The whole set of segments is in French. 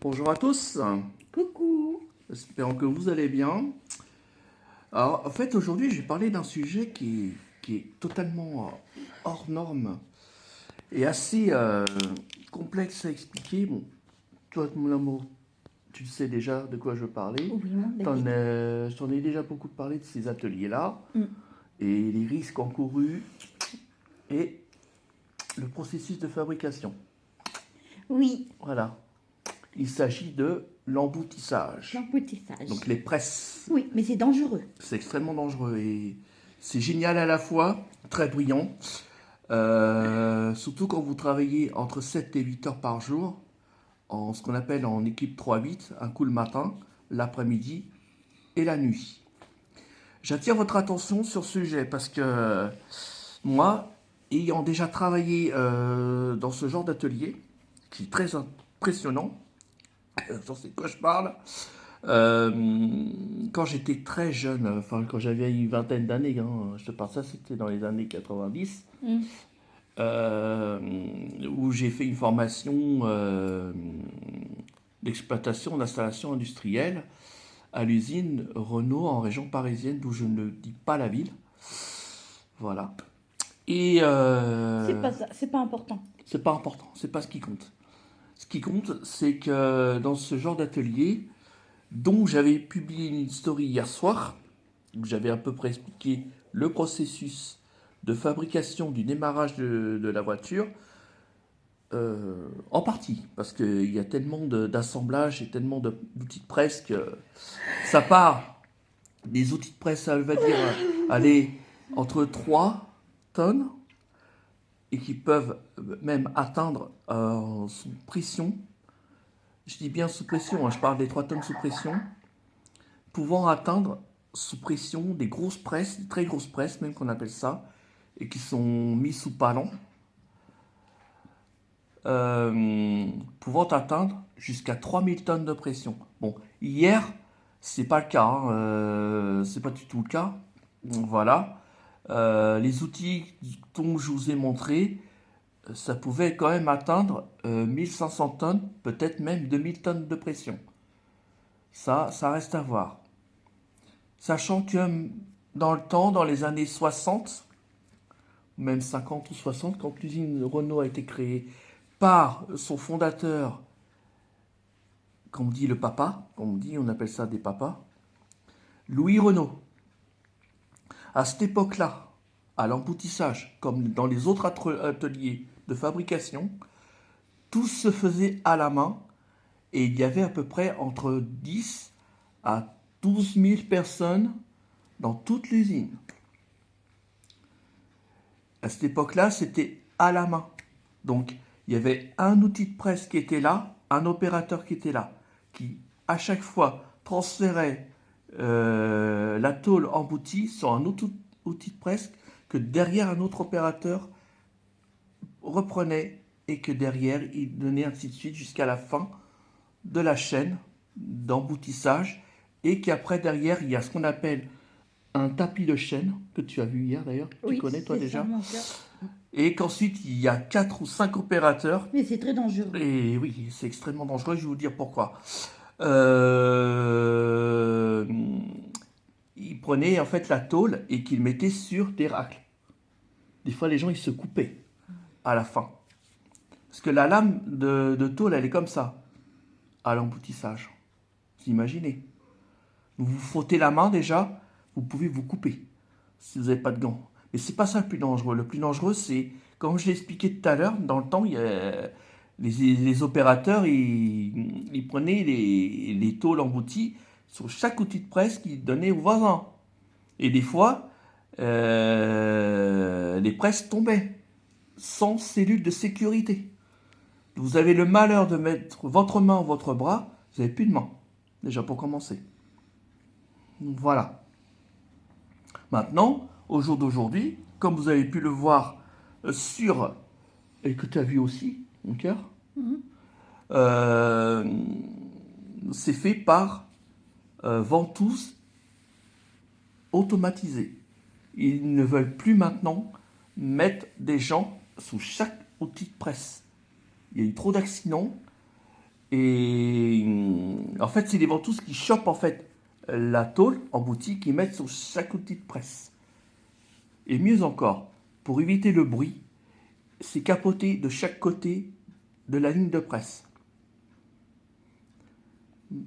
Bonjour à tous, Coucou. espérons que vous allez bien. Alors, en fait, aujourd'hui, je vais parler d'un sujet qui est totalement hors norme et assez complexe à expliquer. Bon, toi, mon amour, tu sais déjà de quoi je veux parler. Oui, mon bébé. Je t'en ai déjà beaucoup parlé de ces ateliers-là Mm. et les risques encourus et le processus de fabrication. Oui, Voilà, il s'agit de l'emboutissage, l'emboutissage. donc les presses. Oui, mais c'est dangereux. C'est extrêmement dangereux et c'est génial à la fois, très brillant, surtout quand vous travaillez entre 7 et 8 heures par jour, en ce qu'on appelle en équipe 3-8, un coup le matin, l'après-midi et la nuit. J'attire votre attention sur ce sujet parce que moi, ayant déjà travaillé dans ce genre d'atelier, qui est très impressionnant, sur c'est de quoi je parle, Euh, quand j'étais très jeune, enfin quand j'avais une vingtaine d'années, hein, je te parle ça, c'était dans les années 90, Mm. euh, où j'ai fait une formation d'exploitation, d'installation industrielle à l'usine Renault en région parisienne, d'où je ne dis pas la ville. Voilà. Et C'est pas ça, c'est pas important. c'est pas important, c'est pas ce qui compte. Ce qui compte, c'est que dans ce genre d'atelier, dont j'avais publié une story hier soir, où j'avais à peu près expliqué le processus de fabrication du démarrage de la voiture, en partie, parce qu'il y a tellement d'assemblage et tellement d'outils de presse que ça part des outils de presse, ça va dire, aller entre 3 tonnes et qui peuvent même atteindre sous pression, je dis bien sous pression, hein, je parle des 3 tonnes sous pression, pouvant atteindre sous pression des grosses presses, des très grosses presses même qu'on appelle ça, et qui sont mis sous talon, pouvant atteindre jusqu'à 3000 tonnes de pression. Bon, hier, c'est pas le cas, hein, c'est pas du tout le cas. Voilà. Les outils dont je vous ai montré, ça pouvait quand même atteindre 1500 tonnes, peut-être même 2000 tonnes de pression. Ça reste à voir. Sachant que dans le temps, dans les années 60, même 50 ou 60, quand l'usine Renault a été créée par son fondateur, qu'on dit le papa, on dit, on appelle ça des papas, Louis Renault. À cette époque-là, à l'emboutissage, comme dans les autres ateliers de fabrication, tout se faisait à la main et il y avait à peu près entre 10 à 12 000 personnes dans toute l'usine. À cette époque-là, c'était à la main. Donc, il y avait un outil de presse qui était là, un opérateur qui était là, qui, à chaque fois, transférait la tôle emboutie sur un autre outil de presse que derrière un autre opérateur reprenait et que derrière, il donnait ainsi de suite jusqu'à la fin de la chaîne d'emboutissage et qu'après, derrière, il y a ce qu'on appelle un tapis de chaîne, que tu as vu hier d'ailleurs, tu Oui, connais toi c'est ça, déjà, mon cœur. et qu'ensuite il y a 4 ou 5 opérateurs. Mais c'est très dangereux. Et oui, c'est extrêmement dangereux, je vais vous dire pourquoi. Euh, il prenait en fait la tôle et qu'il mettait sur des racles. Des fois, les gens, ils se coupaient à la fin. Parce que la lame de tôle, elle est comme ça, à l'emboutissage. Vous imaginez. Vous vous frottez la main déjà, vous pouvez vous couper si vous n'avez pas de gants. Mais c'est pas ça le plus dangereux. Le plus dangereux, c'est, comme je l'ai expliqué tout à l'heure, dans le temps, il y a les opérateurs, ils prenaient les tôles embouties sur chaque outil de presse qu'ils donnaient aux voisins. Et des fois, les presses tombaient sans cellule de sécurité. Vous avez le malheur de mettre votre main ou votre bras, vous n'avez plus de main. Déjà pour commencer. Voilà. Maintenant, au jour d'aujourd'hui, comme vous avez pu le voir sur, et que tu as vu aussi, mon cœur, Mhm. euh, c'est fait par ventouses automatisées. Ils ne veulent plus maintenant mettre des gens sous chaque outil de presse. Il y a eu trop d'accidents et En fait, c'est les ventouses qui chopent en fait la tôle en boutique et mettent sur chaque outil de presse. Et mieux encore, pour éviter le bruit, c'est capoté de chaque côté de la ligne de presse.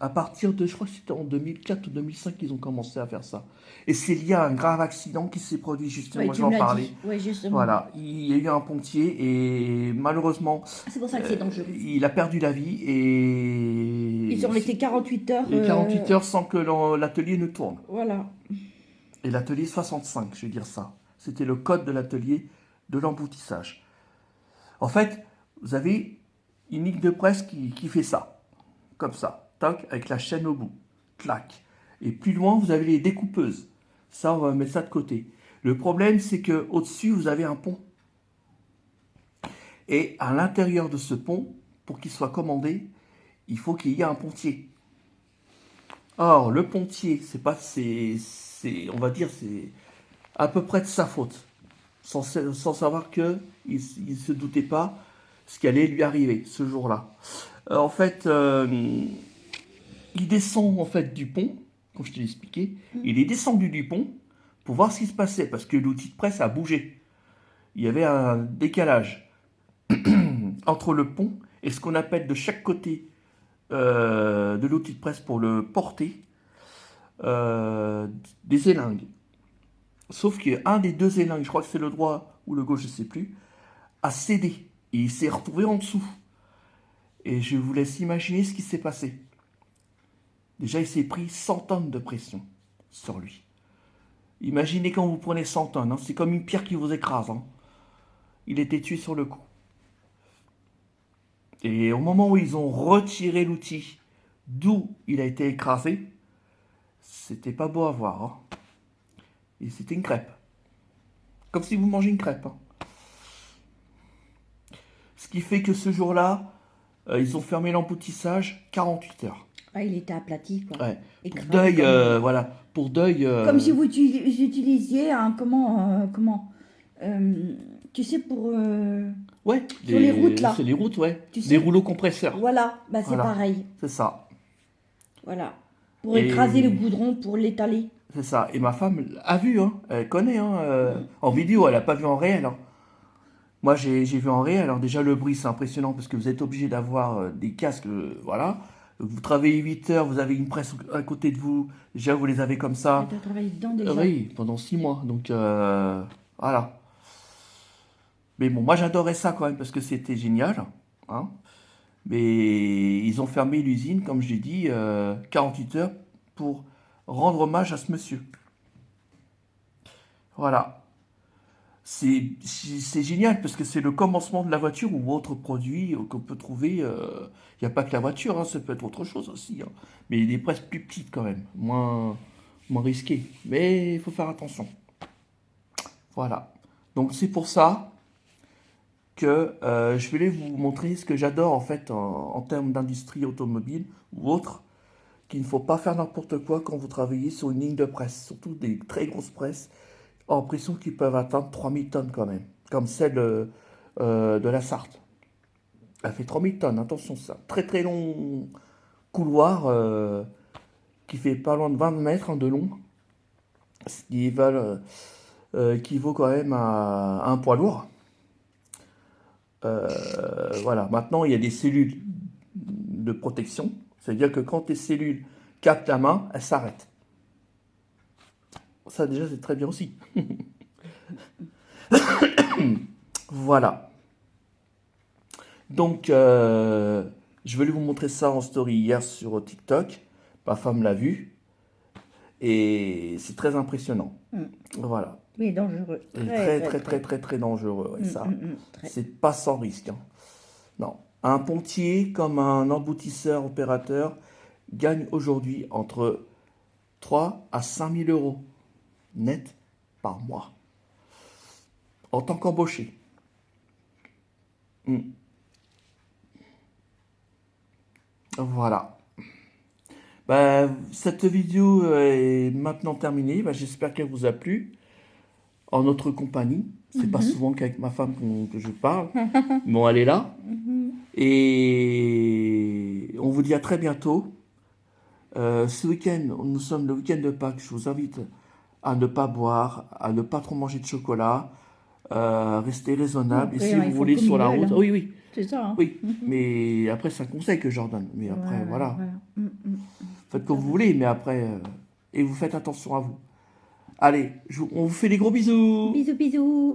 À partir de, je crois que c'était en 2004 ou 2005 qu'ils ont commencé à faire ça. Et c'est lié à un grave accident qui s'est produit justement, Oui, moi tu j'en me l'as parlais. dit. Oui, justement. Voilà, il y a eu un pontier et malheureusement, C'est pour ça que c'est dangereux. il a perdu la vie et... Ils ont restés 48 heures. Et 48 heures sans que l'atelier ne tourne. Voilà. Et l'atelier 65, je vais dire ça. C'était le code de l'atelier de l'emboutissage. En fait, vous avez une ligne de presse qui fait ça. Comme ça. Toc, avec la chaîne au bout. Clac. Et plus loin, vous avez les découpeuses. Ça, on va mettre ça de côté. Le problème, c'est que au-dessus, vous avez un pont. Et à l'intérieur de ce pont, pour qu'il soit commandé, il faut qu'il y ait un pontier. Or, le pontier, on va dire, c'est à peu près de sa faute, sans savoir que il se doutait pas ce qui allait lui arriver ce jour-là. En fait, il descend en fait du pont, comme je te l'ai expliqué. Il est descendu du pont pour voir ce qui se passait, parce que l'outil de presse a bougé. Il y avait un décalage entre le pont et ce qu'on appelle de chaque côté de l'outil de presse pour le porter, des élingues. Sauf qu'un des deux élingues, je crois que c'est le droit ou le gauche, je ne sais plus, a cédé. Et il s'est retrouvé en dessous. Et je vous laisse imaginer ce qui s'est passé. Déjà, il s'est pris 100 tonnes de pression sur lui. Imaginez quand vous prenez 100 tonnes, hein, c'est comme une pierre qui vous écrase. Hein. Il était tué sur le coup. Et au moment où ils ont retiré l'outil d'où il a été écrasé, c'était pas beau à voir. Hein. Et c'était une crêpe. Comme si vous mangez une crêpe. Hein. Ce qui fait que ce jour-là, ils ont fermé l'emboutissage 48 heures. Ah, il était aplati, quoi. Ouais. Pour Écrasé deuil, comme... voilà. Pour deuil. Comme si vous utilisiez un... tu sais, pour... Ouais. sur les routes, là. C'est les routes, ouais. Tu sais, des rouleaux compresseurs. Voilà, bah, c'est Voilà. pareil. C'est ça. Voilà. Pour écraser le goudron, pour l'étaler. C'est ça. Et ma femme a vu, hein. Elle connaît, hein. En vidéo, elle n'a pas vu en réel. Hein. Moi, j'ai vu en réel. Alors déjà, le bruit, c'est impressionnant parce que vous êtes obligé d'avoir des casques, voilà. Vous travaillez 8 heures, vous avez une presse à côté de vous. Déjà, vous les avez comme ça. Tu as travaillé dedans déjà. Oui, pendant 6 mois. Donc, voilà. Mais bon, moi, j'adorais ça quand même parce que c'était génial. Hein. Mais ils ont fermé l'usine, comme je l'ai dit, 48 heures pour rendre hommage à ce monsieur. Voilà. C'est génial parce que c'est le commencement de la voiture ou autre produit qu'on peut trouver. Il n'y a pas que la voiture, hein, ça peut être autre chose aussi. Hein. Mais il est presque plus petit quand même, moins risqué. Mais il faut faire attention. Voilà. Donc c'est pour ça que je voulais vous montrer ce que j'adore en fait en termes d'industrie automobile ou autre, qu'il ne faut pas faire n'importe quoi quand vous travaillez sur une ligne de presse, surtout des très grosses presses en pression qui peuvent atteindre 3000 tonnes quand même, comme celle de la Sarthe. Elle fait 3000 tonnes, attention, c'est un très très long couloir qui fait pas loin de 20 mètres hein, de long, ce qui équivaut quand même à un poids lourd. Voilà, maintenant il y a des cellules de protection, c'est-à-dire que quand tes cellules captent la main, elles s'arrêtent. Ça déjà c'est très bien aussi. Voilà. Donc je voulais vous montrer ça en story hier sur TikTok. Ma femme l'a vu. Et c'est très impressionnant. Voilà. Mais dangereux. Très dangereux. Ouais, ça. C'est pas sans risque. Hein. Non. Un pontier comme un emboutisseur opérateur gagne aujourd'hui entre 3 à 5 000 euros net par mois. En tant qu'embauché. Voilà. Cette vidéo est maintenant terminée. J'espère qu'elle vous a plu. En notre compagnie. C'est pas souvent qu'avec ma femme que je parle. Bon, elle est là. Et on vous dit à très bientôt Ce week-end, nous sommes le week-end de Pâques. Je vous invite à ne pas boire, à ne pas trop manger de chocolat, rester Bon, raisonnable. Et après, si hein, vous ils font roulez comme sur ils la veulent, route, hein. oui, oui, C'est ça, hein. oui. Mais après, c'est un conseil que je leur donne. Mais après, Voilà, voilà. voilà. Faites Tout comme à vous fait. voulez, mais après, et vous faites attention à vous. Allez, on vous fait des gros bisous. Bisous, bisous.